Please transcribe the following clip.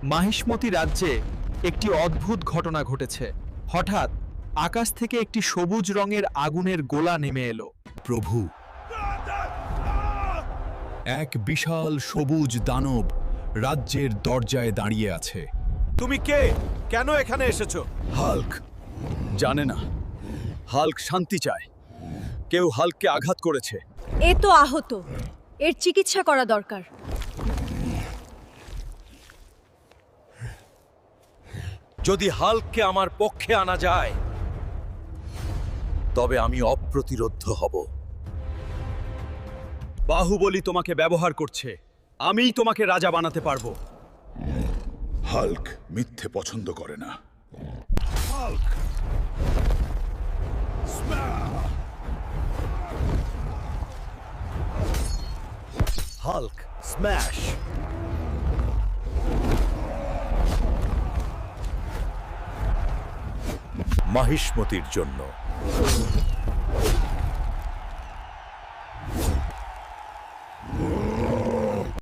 মাহিষ্মতি রাজ্যে একটি অদ্ভুত ঘটনা ঘটেছে। হঠাৎ আকাশ থেকে একটি সবুজ রঙের আগুনের গোলা নেমে এলো। প্রভু, এক বিশাল সবুজ দানব রাজ্যের দরজায় দাঁড়িয়ে আছে। তুমি কে? কেন এখানে এসেছো? হাল্ক জানে না। হাল্ক শান্তি চায়। কেউ হাল্ককে আঘাত করেছে। এ তো আহত, এর চিকিৎসা করা দরকার। যদি হাল্ককে আমার পক্ষে আনা যায় তবে আমি অপ্রতিরোধ্য হব। বাহুবলী তোমাকে ব্যবহার করছে। আমিই তোমাকে রাজা বানাতে পারবো। হাল্ক মিথ্যে পছন্দ করে না। Hulk smash. মাহিষ্মতির জন্য।